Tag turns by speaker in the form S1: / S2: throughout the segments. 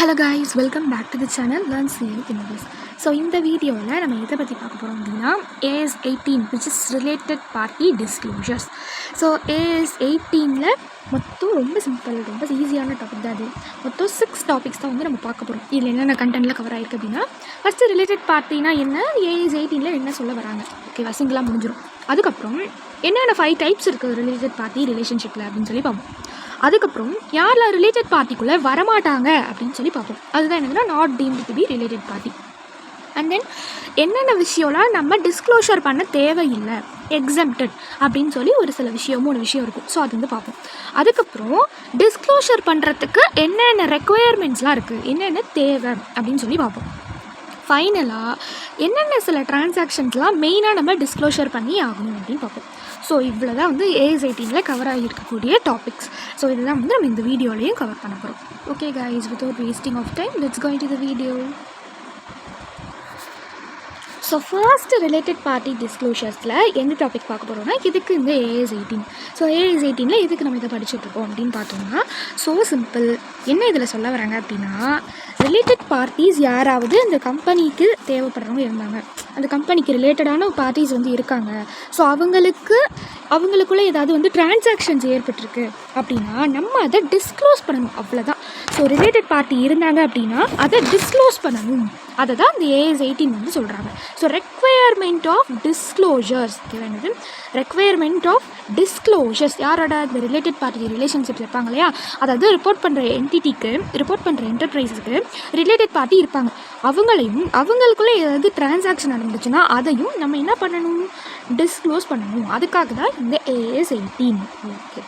S1: Hello guys, welcome back to the channel learn CA invest. So இந்த வீடியோவில் நம்ம எதை பற்றி பார்க்க போகிறோம் அப்படின்னா AS 18 which is related party disclosures. So AS 18 மொத்தம் ரொம்ப சிம்பிள், ரொம்ப ஈஸியான டாபிக் தான் அது. மொத்தம் 6 டாபிக்ஸ் தான் வந்து நம்ம பார்க்க போகிறோம். இதில் என்னென்ன கண்டென்ட்டில் கவர் ஆகிருக்கு அப்படின்னா, ஃபஸ்ட்டு ரிலேட்டட் பார்ட்டினா என்ன, AS 18 என்ன சொல்ல வராங்க, ஓகேவா, சிங்கிளாக முடிஞ்சிடும். அதுக்கப்புறம் என்னென்ன 5 டைப்ஸ் இருக்குது ரிலேட்டட் பார்ட்டி ரிலேஷன்ஷிப்பில் அப்படின்னு சொல்லி பார்ப்போம். அதுக்கப்புறம் யாரெல்லாம் ரிலேட்டட் பார்ட்டிக்குள்ளே வரமாட்டாங்க அப்படின்னு சொல்லி பார்ப்போம். அதுதான் என்னதுன்னா not deemed to be related party. And then என்னென்ன விஷயம்லாம் நம்ம டிஸ்க்ளோஷர் பண்ண தேவையில்லை, எக்ஸம்ப்டட் அப்படின்னு சொல்லி ஒரு சில விஷயம் 3 விஷயம் இருக்கும். ஸோ அது வந்து பார்ப்போம். அதுக்கப்புறம் டிஸ்க்ளோஷர் பண்ணுறதுக்கு என்னென்ன ரெக்குயர்மெண்ட்ஸ்லாம் இருக்குது, என்னென்ன தேவை அப்படின்னு சொல்லி பார்ப்போம். ஃபைனலாக என்னென்ன சில டிரான்சாக்ஷன்ஸ்லாம் மெயினாக நம்ம டிஸ்க்ளோஷர் பண்ணி ஆகணும் அப்படின்னு பார்ப்போம். ஸோ இவ்வளோ தான் வந்து AS 18 கவர் ஆகியிருக்கக்கூடிய டாபிக்ஸ். ஸோ இதுதான் வந்து நம்ம இந்த வீடியோலையும் கவர் பண்ண போகிறோம். Okay guys, without wasting of time let's go into the video. So first related party டிஸ்க்ளோஷர்ஸில் எந்த டாபிக் பார்க்க போகிறோம்னா, இதுக்கு இந்த AS 18. ஸோ AS 18 எதுக்கு நம்ம இதை படிச்சுட்ருக்கோம் அப்படின்னு பார்த்தோம்னா, ஸோ சிம்பிள். என்ன இதில் சொல்ல வராங்க அப்படின்னா, ரிலேட்டட் பார்ட்டிஸ் யாராவது அந்த கம்பெனிக்கு தேவைப்படுறவங்க இருந்தாங்க, அந்த கம்பெனிக்கு ரிலேட்டடான பார்ட்டிஸ் வந்து இருக்காங்க, ஸோ அவங்களுக்குள்ளே ஏதாவது வந்து டிரான்சாக்ஷன்ஸ் ஏற்பட்டிருக்கு அப்படின்னா நம்ம அதை டிஸ்க்ளோஸ் பண்ணணும், அவ்வளோதான். ஸோ ரிலேட்டட் பார்ட்டி இருந்தாங்க அப்படின்னா அதை டிஸ்க்ளோஸ் பண்ணணும், அதை தான் இந்த AS 18 வந்து சொல்கிறாங்க. ஸோ ரெக்வயர்மெண்ட் ஆஃப் டிஸ்க்ளோஷர்ஸ், என்னது ரெக்வயர்மெண்ட் ஆஃப் டிஸ்க்ளோஷர்ஸ், யாரோட இந்த ரிலேட்டட் பார்ட்டி ரிலேஷன்ஷிப்ஸ் இருப்பாங்க இல்லையா, அதாவது ரிப்போர்ட் பண்ணுற என்டிட்டிக்கு, ரிப்போர்ட் பண்ணுற என்டர்பிரைஸுக்கு ரிலேட்டட் பார்ட்டி இருப்பாங்க, அவங்களுக்குள்ளே ஏதாவது டிரான்சாக்ஷன் நடந்துச்சுன்னா அதையும் நம்ம என்ன பண்ணணும், டிஸ்க்ளோஸ் பண்ணணும். அதுக்காக தான் இந்த AS 18. ஓகே,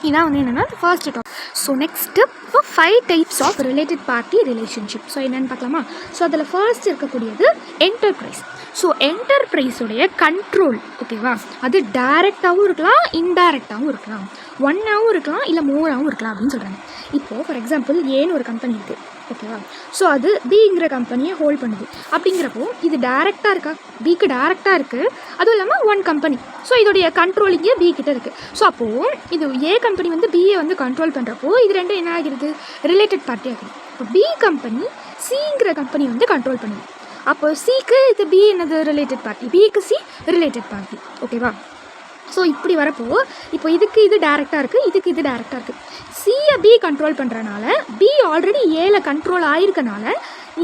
S1: இதான் வந்து என்னென்னா ஃபர்ஸ்ட் டாபிக். ஸோ நெக்ஸ்ட்டு இப்போ 5 types of related party relationship. So என்னென்னு பார்க்கலாமா. ஸோ அதில் ஃபர்ஸ்ட் இருக்கக்கூடியது என்டர்பிரைஸ். ஸோ என்டர்பிரைஸோடைய கண்ட்ரோல், ஓகேவா, அது டைரெக்டாகவும் இருக்கலாம், இன்டைரக்டாகவும் இருக்கலாம், 1ஆகவும் இருக்கலாம், இல்லை 4ஆகவும் இருக்கலாம் அப்படின்னு சொல்கிறாங்க. இப்போது ஃபார் எக்ஸாம்பிள் ஏன்னு ஒரு கம்பெனி இருக்குது, ஓகேவா, ஸோ அது பிங்கிற கம்பெனியை ஹோல்ட் பண்ணுது. அப்படிங்கிறப்போ இது டேரெக்டாக இருக்கா, பிக்கு டேரெக்டாக இருக்குது, அதுவும் இல்லாமல் 1 கம்பெனி, ஸோ இதோடைய கண்ட்ரோல் இங்கே பி கிட்ட இருக்குது. ஸோ அப்போது இது ஏ கம்பெனி வந்து பிஏ வந்து கண்ட்ரோல் பண்ணுறப்போ இது ரெண்டும் என்ன ஆகிறது, ரிலேட்டட் பார்ட்டி ஆகுது. இப்போ பி கம்பெனி சிங்கிற கம்பெனி வந்து கண்ட்ரோல் பண்ணுது, அப்போ சிக்கு இது பி என்னது ரிலேட்டட் பார்ட்டி, பிக்கு சி ரிலேட்டட் பார்ட்டி, ஓகேவா. ஸோ இப்படி வரப்போ இப்போ இதுக்கு இது டேரெக்டாக இருக்குது, இதுக்கு இது டேரெக்டாக இருக்குது. சியை பி கண்ட்ரோல் பண்ணுறனால பி ஆல்ரெடி ஏல கண்ட்ரோல் ஆகிருக்கனால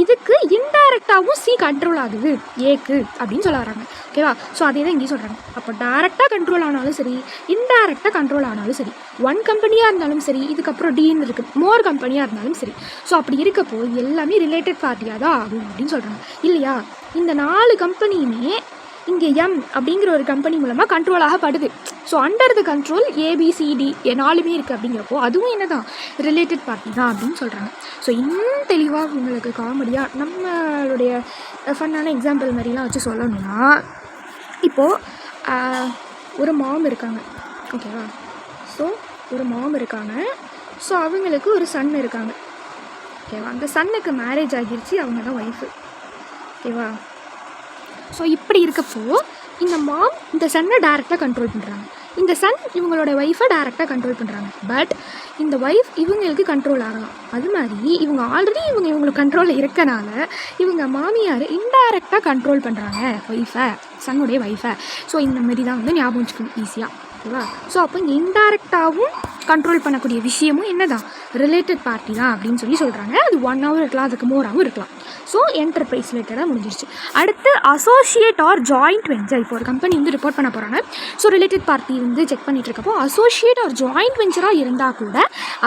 S1: இதுக்கு இன்டைரக்டாகவும் சி கண்ட்ரோல் ஆகுது ஏக்கு அப்படின்னு சொல்ல வராங்க, ஓகேவா. ஸோ அதே தான் இங்கேயும் சொல்கிறாங்க. அப்போ டேரெக்டாக கண்ட்ரோல் ஆனாலும் சரி, இன்டைரக்டாக கண்ட்ரோல் ஆனாலும் சரி, 1 கம்பெனியாக இருந்தாலும் சரி, இதுக்கப்புறம் டின்னு இருக்குது, மோர் கம்பெனியாக இருந்தாலும் சரி, ஸோ அப்படி இருக்கப்போ எல்லாமே ரிலேட்டட் பார்ட்டியாக தான் ஆகும் அப்படின்னு சொல்கிறாங்க இல்லையா. இந்த 4 கம்பெனியுமே இங்கே எம் அப்படிங்கிற ஒரு கம்பெனி மூலமாக கண்ட்ரோல் ஆகப்படுது. So under the control A B C D 4மே இருக்குது. அப்படிங்கிறப்போ அதுவும் என்ன தான், ரிலேட்டட் பார்ட்டி தான் அப்படின்னு சொல்கிறாங்க. ஸோ இன்னும் தெளிவாக உங்களுக்கு காமெடியாக நம்மளுடைய ஃபன்னான எக்ஸாம்பிள் மாதிரிலாம் வச்சு சொல்லணும்னா, இப்போது ஒரு மாம் இருக்காங்க, ஓகேவா. ஸோ ஒரு மாம் இருக்காங்க, ஸோ அவங்களுக்கு ஒரு சன் இருக்காங்க, ஓகேவா. அந்த சன்னுக்கு மேரேஜ் ஆகிருச்சு, அவங்க தான் ஒய்ஃபு, ஓகேவா. ஸோ இப்படி இருக்கப்போ இந்த மாம் இந்த சன்னை டேரெக்டாக கண்ட்ரோல் பண்ணுறாங்க, இந்த சன் இவங்களோட ஒய்ஃபை டேரெக்டாக கண்ட்ரோல் பண்ணுறாங்க. பட் இந்த ஒய்ஃப் இவங்களுக்கு கண்ட்ரோல் ஆகலாம். அது மாதிரி இவங்க ஆல்ரெடி இவங்களுக்கு கண்ட்ரோலில் இருக்கனால இவங்க மாமியார் இன்டைரக்டாக கண்ட்ரோல் பண்ணுறாங்க ஒய்ஃபை, சன்னுடைய ஒய்ஃபை. ஸோ இந்த மாதிரி தான் வந்து ஞாபகம் வச்சுக்கணும் ஈஸியாக, ஓகேவா. ஸோ அப்போ இங்கே இன்டைரக்டாகவும் கண்ட்ரோல் பண்ணக்கூடிய விஷயமும் என்ன தான், ரிலேட்டட் பார்ட்டி தான் அப்படின்னு சொல்லி சொல்கிறாங்க. அது 1ஆகவும் இருக்கலாம், அதுக்கு மோராகவும் இருக்கலாம். ஸோ என்டர்பிரைஸ் ரிலேட்டடாக முடிஞ்சிருச்சு. அடுத்து அசோசியேட் ஆர் ஜாயிண்ட் வெஞ்சர். இப்போ ஒரு கம்பெனி வந்து ரிப்போர்ட் பண்ண போகிறாங்க, ஸோ ரிலேட்டட் பார்ட்டி வந்து செக் பண்ணிட்டு இருக்கப்போ அசோசியேட் ஆர் ஜாயிண்ட் வெஞ்சராக இருந்தால் கூட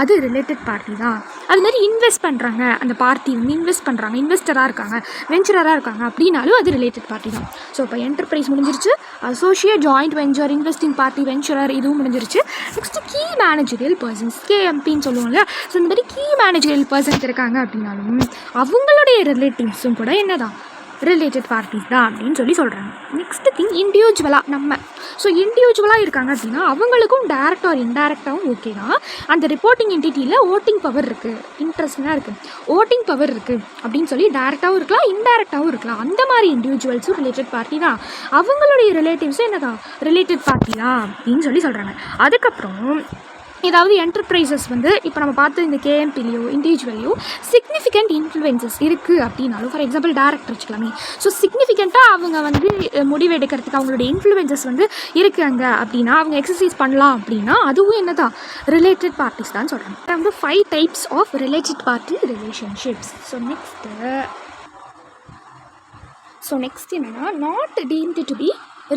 S1: அது ரிலேட்டட் பார்ட்டி தான். அது மாதிரி இன்வெஸ்ட் பண்ணுறாங்க, அந்த பார்ட்டி வந்து இன்வெஸ்ட் பண்ணுறாங்க, இன்வெஸ்டராக இருக்காங்க, வெஞ்சராக இருக்காங்க அப்படின்னாலும் அது ரிலேட்டட் பார்ட்டி தான். ஸோ இப்போ என்டர்பிரைஸ் முடிஞ்சிருச்சு, associate, joint venture, investing party, venturer இதுவும் முடிஞ்சிருச்சு. நெக்ஸ்ட்டு கீ மேனேஜரியல் பர்சன்ஸ், கேஎம்பின்னு சொல்லுவோம் இல்லையா. ஸோ இந்த மாதிரி கீ மேனேஜரியல் பர்சன்ஸ் இருக்காங்க அப்படின்னாலும் அவங்களுடைய ரிலேட்டிவ்ஸும் கூட என்ன தான், ரிலேட்டட் பார்ட்டிஸ் தான் அப்படின்னு சொல்லி சொல்கிறாங்க. நெக்ஸ்ட் திங் இண்டிவிஜுவலாக நம்ம, ஸோ இண்டிவிஜுவலாக இருக்காங்க அப்படின்னா அவங்களுக்கும் டேரக்ட் ஆர் இன்டைரக்டாகவும் ஓகே தான். அந்த ரிப்போர்ட்டிங் என்டிட்டியில் ஓட்டிங் பவர் இருக்குது, இன்ட்ரெஸ்டாக இருக்குது, ஓட்டிங் பவர் இருக்குது அப்படின்னு சொல்லி டேரெக்டாகவும் இருக்கலாம், இன்டைரக்டாகவும் இருக்கலாம். அந்த மாதிரி இண்டிவிஜுவல்ஸும் ரிலேட்டட் பார்ட்டி தான், அவங்களுடைய ரிலேட்டிவ்ஸும் என்ன தான், ரிலேட்டட் பார்ட்டி தான் அப்படின்னு சொல்லி சொல்கிறாங்க. அதுக்கப்புறம் ஏதாவது என்டர்பிரைசஸ் வந்து இப்போ நம்ம பார்த்து இந்த கேஎம்பிலையோ இண்டிவிஜுவலையோ சிக்னிஃபிகண்ட் இன்ஃப்ளூயன்சஸ் இருக்குது அப்படின்னாலும், ஃபார் எக்ஸாம்பிள் டேரக்டர் வச்சுக்கலாமே, ஸோ சிக்னிஃபிகண்ட்டாக அவங்க வந்து முடிவு எடுக்கிறதுக்கு அவங்களுடைய இன்ஃப்ளூயன்சஸ் வந்து இருக்காங்க அப்படின்னா, அவங்க எக்ஸசைஸ் பண்ணலாம் அப்படின்னா, அதுவும் என்ன தான் ரிலேட்டட் பார்ட்டிஸ் தான் சொல்கிறாங்க. வந்து 5 types of related party relationships. So next என்னென்னா, not deemed to be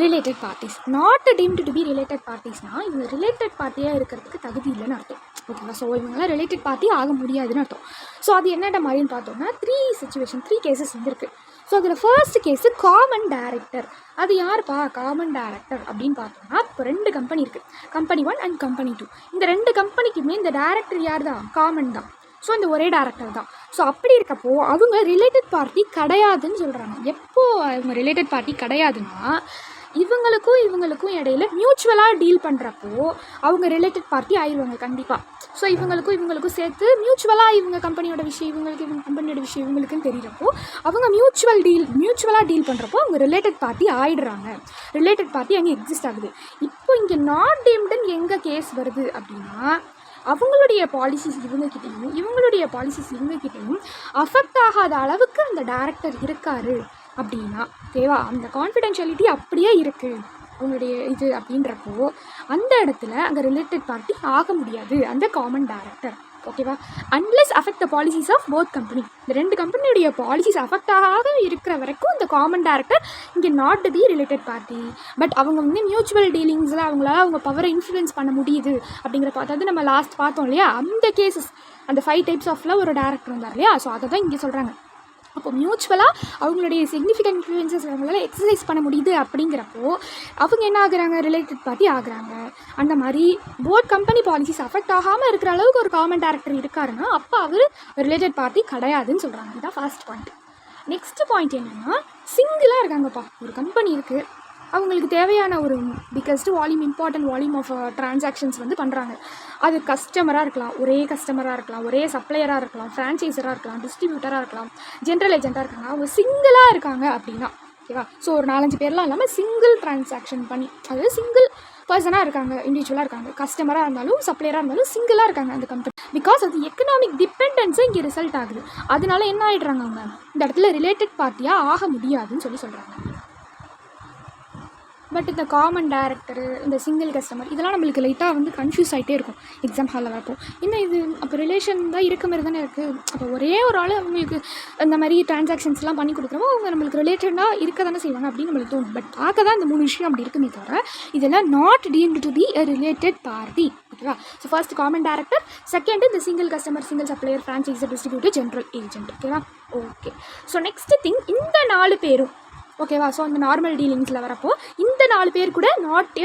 S1: related parties. Not deemed to be related பார்ட்டிஸ்னால் இவங்க ரிலேட்டட் பார்ட்டியாக இருக்கிறதுக்கு தகுதி இல்லைன்னு அர்த்தம். ஓகேவா? ஸோ இவங்களாம் ரிலேட்டட் பார்ட்டி ஆக முடியாதுன்னு அர்த்தம். ஸோ அது என்னென்ன மாதிரின்னு பார்த்தோம்னா 3 கேசஸ் வந்துருக்கு. ஸோ அதில் ஃபர்ஸ்ட் கேஸு காமன் டைரக்டர். அது யாருப்பா காமன் டைரக்டர் அப்படின்னு பார்த்தோம்னா, இப்போ 2 கம்பெனி இருக்குது, கம்பெனி 1 அண்ட் கம்பெனி 2. இந்த 2 கம்பெனிக்குமே இந்த டைரக்டர் யார் தான்? காமன் தான். ஸோ இந்த ஒரே டேரக்டர் தான். ஸோ அப்படி இருக்கப்போ அவங்க ரிலேட்டட் பார்ட்டி கிடையாதுன்னு சொல்கிறாங்க. எப்போது அவங்க ரிலேட்டட் பார்ட்டி கிடையாதுன்னா, இவங்களுக்கும் இடையில மியூச்சுவலாக டீல் பண்ணுறப்போ அவங்க ரிலேட்டட் பார்ட்டி ஆயிடுவாங்க கண்டிப்பாக. ஸோ இவங்களுக்கும் சேர்த்து மியூச்சுவலாக இவங்க கம்பெனியோட விஷயம் இவங்க கம்பெனியோட விஷயம் இவங்களுக்குன்னு தெரிகிறப்போ அவங்க மியூச்சுவலாக டீல் பண்ணுறப்போ அவங்க ரிலேட்டட் பார்ட்டி ஆகிடுறாங்க. ரிலேட்டட் பார்ட்டி அங்கே எக்ஸிஸ்ட் ஆகுது. இப்போ இங்கே நாட் டீம்டுன்னு எங்கே கேஸ் வருது அப்படின்னா, அவங்களுடைய பாலிசிஸ் இவங்ககிட்டையும் அஃபெக்ட் ஆகாத அளவுக்கு அந்த டைரக்டர் இருக்காரு அப்படின்னா, ஓகேவா, அந்த கான்ஃபிடென்ஷியாலிட்டி அப்படியே இருக்குது அவங்களுடைய இது அப்படின்றப்போ அந்த இடத்துல அங்கே ரிலேட்டட் பார்ட்டி ஆக முடியாது அந்த காமன் டைரக்டர். ஓகேவா? Unless affect the policies of both company. இந்த 2 கம்பெனியுடைய பாலிசிஸ் அஃபெக்ட் ஆகாத இருக்கிற வரைக்கும் இந்த காமன் டைரக்டர் இங்கே not the related party. But அவங்க வந்து மியூச்சுவல் டீலிங்ஸில் அவங்களால அவங்க பவரை இன்ஃப்ளூயன்ஸ் பண்ண முடியுது அப்படிங்கிறப்ப, அதாவது நம்ம லாஸ்ட் பார்த்தோம் இல்லையா, அந்த கேசஸ் அந்த 5 டைப்ஸ் ஆஃப்ல ஒரு டைரக்டர் வந்தார் இல்லையா, ஸோ அதை தான் இங்கே சொல்கிறாங்க. அப்போ மியூச்சுவலாக அவங்களுடைய சிக்னிஃபிகண்ட் இன்ஃப்ளூயன்சஸ் அவங்களால எக்ஸசைஸ் பண்ண முடியுது அப்படிங்கிறப்போ அவங்க என்ன ஆகுறாங்க? ரிலேட்டட் பார்ட்டி ஆகுறாங்க. அந்த மாதிரி போத் கம்பெனி பாலிசிஸ் அஃபெக்ட் ஆகாமல் இருக்கிற அளவுக்கு ஒரு காமன் டைரக்டர் இருக்காருன்னா அப்போ அவர் ரிலேட்டட் பார்ட்டி கிடையாதுன்னு சொல்கிறாங்க. இதுதான் ஃபர்ஸ்ட் பாயிண்ட். நெக்ஸ்ட் பாயிண்ட் என்னென்னா, சிங்கிளாக இருக்காங்கப்பா, ஒரு கம்பெனி இருக்குது, அவங்களுக்கு தேவையான ஒரு biggest important volume of transactions வந்து பண்ணுறாங்க. அது கஸ்டமராக இருக்கலாம், ஒரே சப்ளையராக இருக்கலாம், ஃப்ரான்ச்சைஸராக இருக்கலாம், டிஸ்ட்ரிபியூட்டராக இருக்கலாம், ஜென்ரல் ஏஜென்ட்டாக இருக்காங்க. அவங்க சிங்கிளாக இருக்காங்க அப்படின்னா, ஓகேவா, ஸோ ஒரு 4-5 பேர்லாம் இல்லாமல் சிங்கிள் ட்ரான்சாக்ஷன் பண்ணி, அதாவது சிங்கிள் பர்சனாக இருக்காங்க, இண்டிவிஜுவலாக இருக்காங்க, கஸ்டமராக இருந்தாலும் சப்ளையராக இருந்தாலும் சிங்கிளாக இருக்காங்க அந்த கம்பெனி. பிகாஸ் அது எக்கனாமிக் டிபெண்டன்ஸும் இங்கே ரிசல்ட் ஆகுது. அதனால என்ன ஆகிடுறாங்க, அவங்க இந்த இடத்துல ரிலேட்டட் பார்ட்டியாக ஆக முடியாதுன்னு சொல்கிறாங்க. பட் இந்த காமன் டைரக்டரு, இந்த சிங்கிள் கஸ்டமர், இதெல்லாம் நம்மளுக்கு லைட்டாக வந்து கன்ஃபியூஸ் ஆகிட்டே இருக்கும் எக்ஸாம் ஹாலில் வரப்போ. இன்னும் இது அப்போ ரிலேஷன் தான் இருக்க மாதிரி தானே இருக்குது. அப்போ ஒரே ஒரு ஆள் அவங்களுக்கு அந்த மாதிரி ட்ரான்சாக்ஷன்ஸ்லாம் பண்ணி கொடுக்குறப்போ அவங்க நம்மளுக்கு ரிலேட்டடாக இருக்க தானே செய்வாங்க அப்படின்னு நம்மளுக்கு தோணும். பட் பார்க்க தான் இந்த 3 விஷயம் அப்படி இருக்குமே தவிர இதெல்லாம் not deemed to be a related party. ஓகேவா? So first common director, second இந்த single customer, single supplier, franchiser, distributor, general agent. ஓகேவா? ஓகே. ஸோ நெக்ஸ்ட் திங், இந்த 4 பேரும் ஓகேவா, ஸோ அந்த நார்மல் டீலிங்ஸில் வரப்போ இந்த 4 பேர் கூட not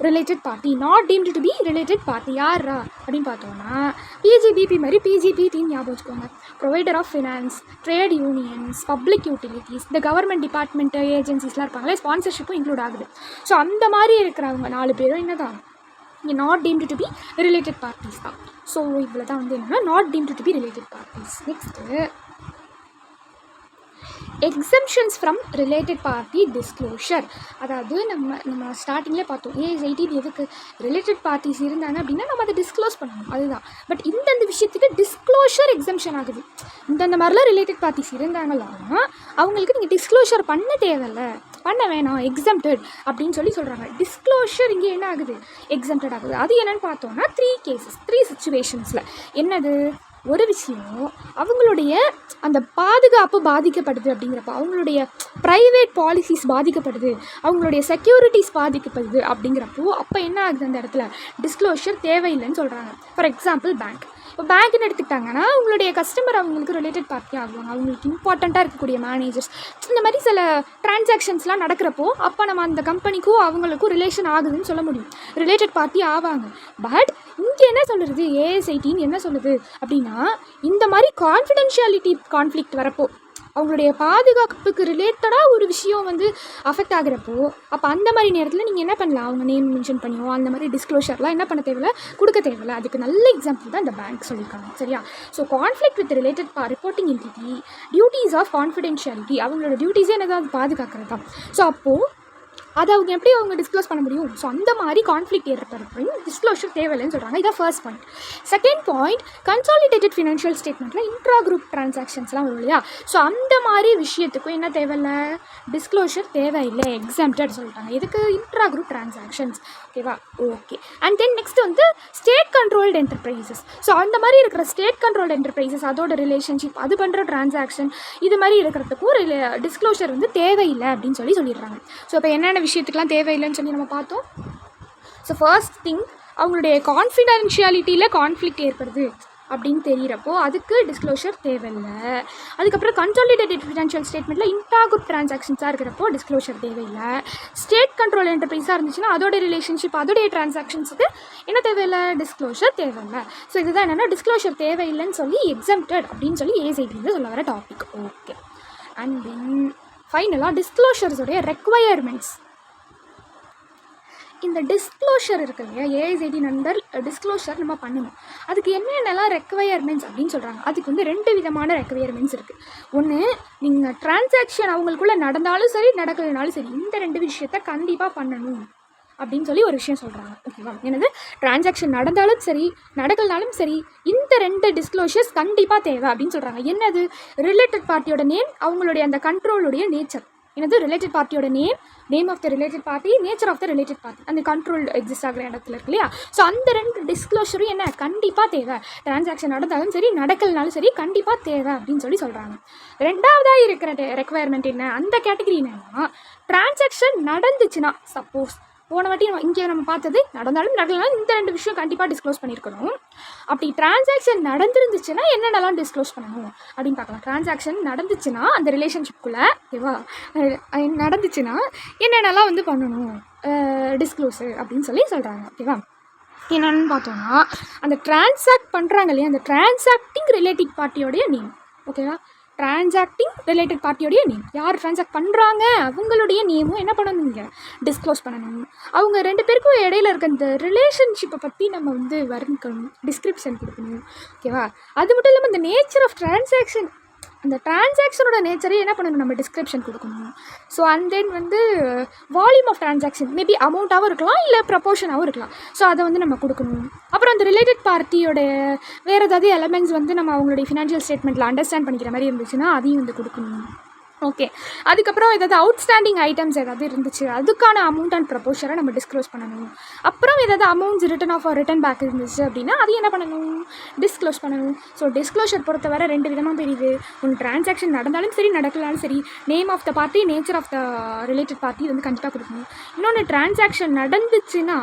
S1: related party, not deemed to be related party. யாரா அப்படின்னு பார்த்தோன்னா, பிஜிபிபி மாதிரி பிஜிபி டீம் ஞாபகம் வச்சுக்கோங்க, provider of finance, trade unions, public utilities, இந்த கவர்மெண்ட் டிபார்ட்மெண்ட்டு ஏஜென்சிஸ்லாம் இருப்பாங்களே, ஸ்பான்சர்ஷிப்பும் இன்க்ளூட் ஆகுது. ஸோ அந்த மாதிரி இருக்கிறவங்க 4 பேரும் என்ன தான் இங்கே not deemed to be related parties தான். ஸோ இதில் தான் வந்து என்னென்னா not deemed to be related parties. Next exemptions from related party disclosure. அதாவது நம்ம ஸ்டார்டிங்கில் பார்த்தோம், ஏஜ் 18 எதுக்கு ரிலேட்டட் பார்ட்டிஸ் இருந்தாங்க அப்படின்னா நம்ம அதை டிஸ்க்ளோஸ் பண்ணணும், அதுதான். பட் இந்தந்த விஷயத்துக்கு டிஸ்க்ளோஷர் எக்ஸம்ஷன் ஆகுது. இந்தந்த மாதிரிலாம் ரிலேட்டட் பார்ட்டிஸ் இருந்தாங்கன்னா அவங்களுக்கு நீங்கள் டிஸ்க்ளோஷர் பண்ண தேவையில்லை, பண்ண வேணாம், எக்ஸம்டட் அப்படின்னு சொல்கிறாங்க. டிஸ்க்ளோஷர் இங்கே என்ன ஆகுது? எக்ஸம்டட் ஆகுது. அது என்னென்னு பார்த்தோன்னா 3 சிச்சுவேஷன்ஸில். என்னது? ஒரு விஷயம் அவங்களுடைய அந்த பாதுகாப்பு பாதிக்கப்படுது அப்படிங்கிறப்ப, அவங்களுடைய ப்ரைவேட் பாலிசிஸ் பாதிக்கப்படுது, அவங்களுடைய செக்யூரிட்டிஸ் பாதிக்கப்படுது அப்படிங்கிறப்போ அப்போ என்ன ஆகுது? அந்த இடத்துல டிஸ்க்ளோஷர் தேவையில்லைன்னு சொல்கிறாங்க. For example bank. இப்போ பேங்க்னு எடுத்துக்கிட்டாங்கன்னா அவங்களுடைய கஸ்டமர் அவங்களுக்கு ரிலேட்டட் பார்ட்டி ஆகுவாங்க, அவங்களுக்கு இம்பார்ட்டண்ட்டாக இருக்கக்கூடிய மேனேஜர்ஸ், இந்த மாதிரி சில ட்ரான்சாக்ஷன்ஸ்லாம் நடக்கிறப்போ அப்போ நம்ம அந்த கம்பெனிக்கும் அவங்களுக்கும் ரிலேஷன் ஆகுதுன்னு சொல்ல முடியும், ரிலேட்டட் பார்ட்டி ஆவாங்க. பட் இங்கே என்ன சொல்லுறது, ஏஎஸ் 18 என்ன சொல்லுது அப்படின்னா, இந்த மாதிரி கான்ஃபிடென்ஷியாலிட்டி கான்ஃப்ளிக்ட் வரப்போ, அவங்களுடைய பாதுகாப்புக்கு ரிலேட்டடாக ஒரு விஷயம் வந்து அஃபெக்ட் ஆகிறப்போ அப்போ அந்த மாதிரி நேரத்தில் நீங்கள் என்ன பண்ணலாம், அவங்க நேம் மென்ஷன் பண்ணியோ அந்த மாதிரி டிஸ்க்ளோஷர்லாம் என்ன பண்ண தேவையில்ல, கொடுக்க தேவையில்லை. அதுக்கு நல்ல எக்ஸாம்பிள் தான் இந்த பேங்க் சொல்லியிருக்காங்க. சரியா? So conflict with related reporting entity, duties of confidentiality, அவங்களோட டியூட்டிஸே என்னதான் பாதுகாக்கிறது தான். ஸோ அப்போது அதை அவங்க டிஸ்க்ளோஸ் பண்ண முடியும். ஸோ அந்த மாதிரி கான்ஃப்ளிக்ட் ஏற்படுறப்பையும் டிஸ்க்ளோஷர் தேவையில்லைன்னு சொல்கிறாங்க. இதான் first point. Second point, consolidated financial ஸ்டேட்மெண்ட்டில் இன்ட்ரா குரூப் ட்ரான்சாக்ஷன்ஸ்லாம் வரும் இல்லையா? ஸோ அந்த மாதிரி விஷயத்துக்கும் என்ன தேவையில்லை, டிஸ்க்ளோஷர் தேவையில்லை, எக்ஸாம்டட் சொல்லிட்டாங்க. இதுக்கு இன்ட்ரா குரூப் ட்ரான்சாக்ஷன்ஸ். ஓகேவா? ஓகே. அண்ட் தென் நெக்ஸ்ட் வந்து ஸ்டேட் கண்ட்ரோல்டு என்டர்பிரைசஸ். ஸோ அந்த மாதிரி இருக்கிற ஸ்டேட் கண்ட்ரோல்டு என்டர்பிரைசஸ், அதோட ரிலேஷன்ஷிப், அது பண்ணுற ட்ரான்சாக்ஷன், இது மாதிரி இருக்கிறதுக்கும் டிஸ்க்ளோஷர் வந்து தேவையில்லை அப்படின்னு சொல்லிடுறாங்க. ஸோ இப்போ என்னென்ன விஷயத்துக்குலாம் தேவையில்லைன்னு சொல்லி நம்ம பார்த்தோம். ஸோ ஃபர்ஸ்ட் திங், அவங்களுடைய கான்ஃபிடென்ஷியாலிட்டியில் கான்ஃப்ளிக்ட் ஏற்படுது அப்படின்னு தெரிகிறப்போ அதுக்கு டிஸ்க்ளோஷர் தேவையில்லை. அதுக்கப்புறம் கன்சாலிடேட்டட் ஃபினான்ஷியல் ஸ்டேட்மெண்ட்டில் இன்ட்ரா குரூப் ட்ரான்சாக்ஷன்ஸாக இருக்கிறப்போ டிஸ்க்ளோஷர் தேவையில்லை. ஸ்டேட் கண்ட்ரோல் என்டர்பிரைஸாக இருந்துச்சுன்னா அதோட ரிலேஷன்ஷிப், அதோடைய ட்ரான்சாக்ஷன்ஸுக்கு என்ன தேவையில்லை, டிஸ்க்ளோஷர் தேவையில்லை. ஸோ இதுதான் என்னென்னா டிஸ்க்ளோஷர் தேவையில்லைன்னு சொல்லி எக்ஸம்டட் அப்படின்னு சொல்லி ஏஎஸ்18 சொல்ல வர டாபிக். ஓகே. அண்ட் தென் ஃபைனலாக டிஸ்க்ளோஷர்ஸோடைய ரெக்வயர்மெண்ட்ஸ். இந்த டிஸ்க்ளோஷர் இருக்கு இல்லையா, ஏஎஸ்18 அண்டர் டிஸ்க்ளோஷர் நம்ம பண்ணணும். அதுக்கு என்னென்னலாம் ரெக்வயர்மெண்ட்ஸ் அப்படின்னு சொல்கிறாங்க. அதுக்கு வந்து 2 விதமான ரெக்வயர்மெண்ட்ஸ் இருக்குது. ஒன்று, நீங்கள் ட்ரான்சாக்ஷன் அவங்களுக்குள்ளே நடந்தாலும் சரி நடக்கலைனாலும் சரி இந்த 2 விஷயத்த கண்டிப்பாக பண்ணணும் அப்படின்னு சொல்லி ஒரு விஷயம் சொல்கிறாங்க. ஓகேவா? என்னது, ட்ரான்சாக்ஷன் நடந்தாலும் சரி நடக்கலனாலும் சரி இந்த 2 டிஸ்க்ளோஷர்ஸ் கண்டிப்பாக தேவை அப்படின்னு சொல்கிறாங்க. என்னது, ரிலேட்டட் பார்ட்டியோட நேம், அவங்களுடைய அந்த கண்ட்ரோலுடைய நேச்சர். என்னது, ரிலேட்டட் பார்ட்டியோட name of the related party, nature of the related party, அந்த கண்ட்ரோல் எக்ஸிஸ்ட் ஆகிற இடத்துல இருக்கு இல்லையா? ஸோ அந்த 2 டிஸ்க்ளோஷரும் என்ன கண்டிப்பாக தேவை. ட்ரான்சாக்ஷன் நடந்தாலும் சரி நடக்கலனாலும் சரி கண்டிப்பாக தேவை அப்படின்னு சொல்கிறாங்க. ரெண்டாவதாக இருக்கிற ரெக்வயர்மெண்ட் என்ன, அந்த கேட்டகரி என்னன்னா, ட்ரான்சாக்ஷன் நடந்துச்சுன்னா, சப்போஸ் போன வாட்டி இங்கே நம்ம பார்த்தது நடந்தாலும் நடக்கலனாலும் இந்த 2 விஷயம் கண்டிப்பாக டிஸ்க்ளோஸ் பண்ணியிருக்கணும். அப்படி ட்ரான்சாக்ஷன் நடந்துருந்துச்சுன்னா என்னென்னலாம் டிஸ்க்ளோஸ் பண்ணணும் அப்படின்னு பார்க்கலாம். ட்ரான்சாக்ஷன் நடந்துச்சுன்னா அந்த ரிலேஷன்ஷிப்குள்ளே, ஓகேவா, நடந்துச்சுன்னா என்னென்னலாம் வந்து பண்ணணும் டிஸ்க்ளோஸு அப்படின்னு சொல்கிறாங்க. ஓகேவா? என்னென்னு பார்த்தோன்னா, அந்த ட்ரான்சாக்ட் பண்ணுறாங்க இல்லையா, அந்த ட்ரான்சாக்டிங் ரிலேட்டட் பார்ட்டியோடைய நேம். ஓகேவா? ட்ரான்சாக்டிங் ரிலேட்டட் பார்ட்டியோடைய நேம், யார் ட்ரான்சாக்ட் பண்ணுறாங்க அவங்களுடைய நேமும் என்ன பண்ணணும், இங்கே டிஸ்க்ளோஸ் பண்ணணும். அவங்க 2 பேருக்கும் இடையில இருக்க இந்த ரிலேஷன்ஷிப்பை பற்றி நம்ம வந்து வர்ணிக்கணும், டிஸ்கிரிப்ஷன் கொடுக்கணும். ஓகேவா? அது மட்டும் இல்லாமல் இந்த நேச்சர் ஆஃப் ட்ரான்சாக்ஷன், அந்த ட்ரான்சாக்ஷனோட நேச்சரே என்ன பண்ணணும், நம்ம டிஸ்கிரிப்ஷன் கொடுக்கணும். ஸோ அண்ட் தென் வந்து வால்யூம் ஆஃப் ட்ரான்சாக்ஷன், மேபி அமௌண்ட்டாகவும் இருக்கலாம் இல்லை ப்ரப்போர்ஷனாகவும் இருக்கலாம். ஸோ அதை வந்து நம்ம கொடுக்கணும். அப்புறம் அந்த ரிலேட்டட் பார்ட்டியோட வேறு ஏதாவது எலமெண்ட்ஸ் வந்து நம்ம அவங்களுடைய ஃபினான்ஷியல் ஸ்டேட்மெண்ட்டில் அண்டர்ஸ்டாண்ட் பண்ணிக்கிற மாதிரி இருந்துச்சுன்னா அதையும் வந்து கொடுக்கணும். ஓகே. அதுக்கப்புறம் ஏதாவது அவுட்ஸ்டாண்டிங் ஐட்டம்ஸ் ஏதாவது இருந்துச்சு அதுக்கான அமௌண்ட் அண்ட் ப்ரப்போர்ஷனை நம்ம டிஸ்க்ளோஸ் பண்ணணும். அப்புறம் ஏதாவது amounts written off written back இருந்துச்சு அப்படின்னா அதையும் என்ன பண்ணணும், டிஸ்க்ளோஸ் பண்ணணும். ஸோ டிஸ்க்ளோஷர் பொறுத்தவரை 2 விதமாக தெரியுது. ஒன்று, ட்ரான்சாக்ஷன் நடந்தாலும் சரி நடக்கலாலும் சரி name of the party, nature of the related party வந்து கண்டிப்பாக கொடுக்கணும். இன்னொன்று, ட்ரான்சாக்ஷன் நடந்துச்சுன்னா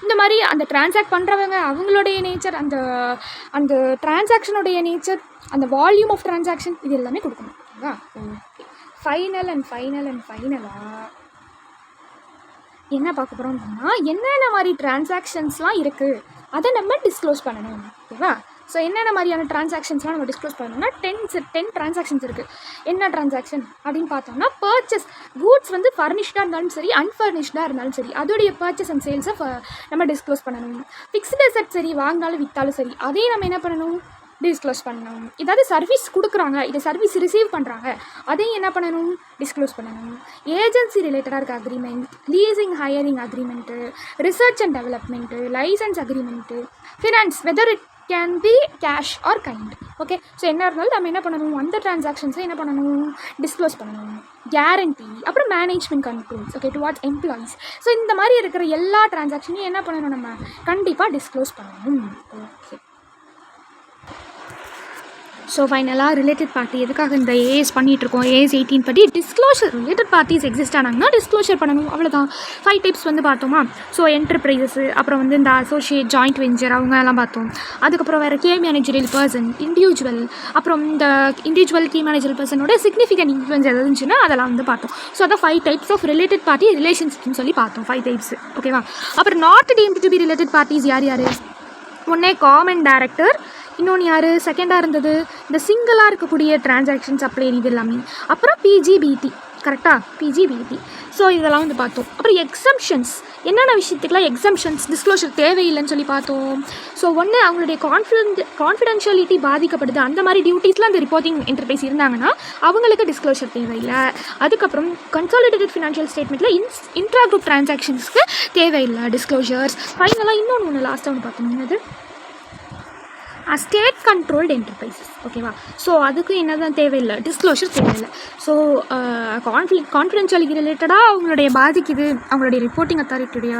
S1: இந்த மாதிரி அந்த ட்ரான்சாக்ட் பண்ணுறவங்க அவங்களுடைய நேச்சர், அந்த ட்ரான்சாக்ஷனுடைய நேச்சர், அந்த வால்யூம் ஆஃப் ட்ரான்சாக்ஷன், இது எல்லாமே கொடுக்கணும். ஓகேவா? ஓகே. ஃபைனலாக என்ன பார்க்க போகிறோம் அப்படின்னா, என்னென்ன மாதிரி ட்ரான்சாக்ஷன்ஸ்லாம் இருக்குது அதை நம்ம டிஸ்க்ளோஸ் பண்ணணும். ஓகேவா? ஸோ என்னென்ன மாதிரியான ட்ரான்சாக்ஷன்ஸ்லாம் நம்ம டிஸ்க்ளோஸ் பண்ணணும்னா 10 ட்ரான்சாக்ஷன்ஸ் இருக்குது. என்ன ட்ரான்சாக்ஷன் அப்படின்னு பார்த்தோம்னா, பர்ச்சேஸ் கூட்ஸ் வந்து ஃபர்னிஷ்டாக இருந்தாலும் சரி அன்ஃபர்னிஷ்டாக இருந்தாலும் சரி அதோடைய பர்ச்சேஸ் அண்ட் சேல்ஸை நம்ம டிஸ்க்ளோஸ் பண்ணணும். ஃபிக்ஸ்டு அசெட் சரி வாங்கினாலும் விற்றாலும் சரி அதையும் நம்ம என்ன பண்ணணும், டிஸ்க்ளோஸ் பண்ணணும். ஏதாவது சர்வீஸ் கொடுக்குறாங்க, இதை சர்வீஸ் ரிசீவ் பண்ணுறாங்க, அதையும் என்ன பண்ணணும், டிஸ்க்ளோஸ் பண்ணணும். ஏஜென்சி ரிலேட்டடாக இருக்க agreement, leasing hiring agreement, research and development, licence agreement, finance, whether it can be cash or kind. Okay. So என்ன இருந்தாலும் நம்ம என்ன பண்ணணும், அந்த ட்ரான்சாக்ஷன்ஸை என்ன பண்ணணும், டிஸ்க்ளோஸ் பண்ணணும். கேரண்டி, அப்புறம் management controls, okay, towards employees. So இந்த மாதிரி இருக்கிற எல்லா ட்ரான்சாக்ஷனையும் என்ன பண்ணணும், நம்ம கண்டிப்பாக டிஸ்க்ளோஸ் பண்ணணும். ஓகே. ஸோ ஃபைனலாக ரிலேட்டட் பார்ட்டி எதுக்காக இந்த ஏஎஸ் பண்ணிகிட்ருக்கோம், ஏஎஸ்18 படி டிஸ்க்ளோஷர் ரிலேட்டட் பார்ட்டிஸ் எக்ஸிஸ்ட் ஆனாங்கன்னா டிஸ்க்ளோஷர் பண்ணணும், அவ்வளோதான். 5 டைப்ஸ் வந்து பார்த்தோமா. ஸோ என்டர்பிரைசஸ், அப்புறம் வந்து இந்த அசோசியேட், ஜாயிண்ட் வெஞ்சர், அவங்க எல்லாம் பார்த்தோம். அதுக்கப்புறம் வேறு கே மேனேஜரியல் பர்சன், இண்டிவிஜுவல், அப்புறம் இந்த இண்டிவிஜுவல் கே மேனேஜரியல் பர்சனோட சிக்னிஃபிகன்ட் இன்ஃப்ளூயன்ஸ் எதாவது இருந்துச்சுன்னா அதெல்லாம் வந்து பார்த்தோம். ஸோ அதான் 5 டைப்ஸ் ஆஃப் ரிலேட்டட் பார்ட்டி ரிலேஷன்ஷிப்னு சொல்லி பார்த்தோம், 5 டைப்ஸ். ஓகேவா? அப்புறம் not deemed to be related parties யார்? ஒன்றே காமன் டைரக்டர், இன்னொன்று யார் செகண்டாக இருந்தது இந்த சிங்கிளாக இருக்கக்கூடிய டிரான்சாக்ஷன்ஸ் அப்ளை இது எல்லாமே. அப்புறம் பிஜிபிடி, கரெக்டாக பிஜிபிடி. ஸோ இதெல்லாம் வந்து பார்த்தோம். அப்புறம் என்னென்ன விஷயத்துக்குலாம் எக்ஸம்ஷன்ஸ் டிஸ்க்ளோஷர் தேவையில்லைன்னு சொல்லி பார்த்தோம். ஸோ ஒன்று அவங்களுடைய கான்ஃபிடென்ஷியாலிட்டி பாதிக்கப்படுது, அந்த மாதிரி டியூட்டிஸில் அந்த ரிப்போர்ட்டிங் இன்டர்ஃபேஸ் இருந்தாங்கன்னா அவங்களுக்கு டிஸ்க்ளோஷர் தேவையில்லை. அதுக்கப்புறம் கன்சாலிடேட்டட் ஃபினான்ஷியல் ஸ்டேட்மெண்ட்டில் இன்ட்ரா குரூப் டிரான்சாக்ஷன்ஸ்க்கு தேவையில்லை டிஸ்க்ளோஷர்ஸ். ஃபைனலாக இன்னொன்று லாஸ்ட்டாக ஒன்று பார்த்தோம், என்னது ஸ்டேட் கண்ட்ரோல்டு என்டர்பிரைசஸ். ஓகேவா? ஸோ அதுக்கு என்ன தான் தேவையில்லை, டிஸ்க்ளோஷர் தேவையில்லை. ஸோ கான்ஃபிடென்ஷியாலிட்டி ரிலேட்டடாக அவங்களுடைய பாதிக்குது, அவங்களுடைய ரிப்போர்ட்டிங் அத்தாரிட்டியுடைய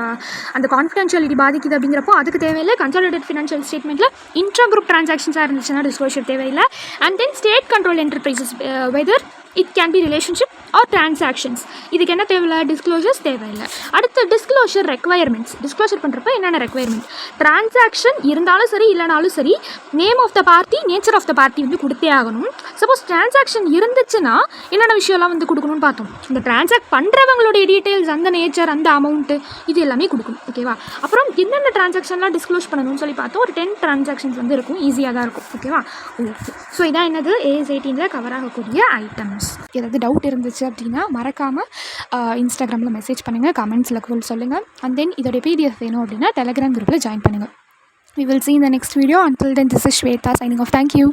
S1: அந்த கான்ஃபிடென்ஷியாலிட்டி பாதிக்குது அப்படிங்கிறப்போ அதுக்கு தேவையில்லை. கன்சாலிடேட் ஃபினான்ஷியல் ஸ்டேட்மெண்ட்டில் இன்ட்ரா குரூப் டிரான்சாக்ஷன்ஸாக இருந்துச்சுன்னா டிஸ்க்ளோஷர் தேவையில்லை. And then state control enterprises weather it can B relationship or transactions, இதுக்கு என்ன தேவையில்லை, டிஸ்க்ளோஷர்ஸ் தேவையில்லை. அடுத்து டிஸ்க்ளோஷர் ரெக்வயர்மெண்ட்ஸ். டிஸ்க்ளோஷர் பண்ணுறப்ப என்னென்ன ரெக்வயர்மெண்ட், டிரான்சாக்ஷன் இருந்தாலும் சரி இல்லைனாலும் சரி name of the party, nature of the party வந்து கொடுத்தே ஆகணும். சப்போஸ் டிரான்சாக்ஷன் இருந்துச்சுன்னா என்னென்ன விஷயம்லாம் வந்து கொடுக்கணும்னு பார்த்தோம். இந்த டிரான்சாக்ட் பண்ணுறவங்களுடைய டீட்டெயில்ஸ், அந்த நேச்சர், அந்த அமௌண்ட்டு, இது எல்லாமே கொடுக்கணும். ஓகேவா? அப்புறம் என்னென்ன டிரான்சாக்ஷன்லாம் டிஸ்க்ளோஸ் பண்ணணும்னு சொல்லி பார்த்தோம். ஒரு 10 டிரான்சாக்ஷன்ஸ் வந்து இருக்கும், ஈஸியாக தான் இருக்கும். ஓகேவா? ஓகே. ஸோ இதான் என்னது AS 18 கவர் ஆகக்கூடிய ஐட்டம்ஸ். ஏதாவது டவுட் இருந்துச்சு அப்படின்னா மறக்காமல் இன்ஸ்டாகிராமில் மெசேஜ் பண்ணுங்கள், கமெண்ட்ஸில் சொல்லுங்கள். அண்ட் தென் இதோடைய PDF வேணும் அப்படின்னா டெலிகிராம் குரூப்பில் ஜாயின் பண்ணுங்கள். We will see in the next video. Until then, this is Shweta signing off. Thank you.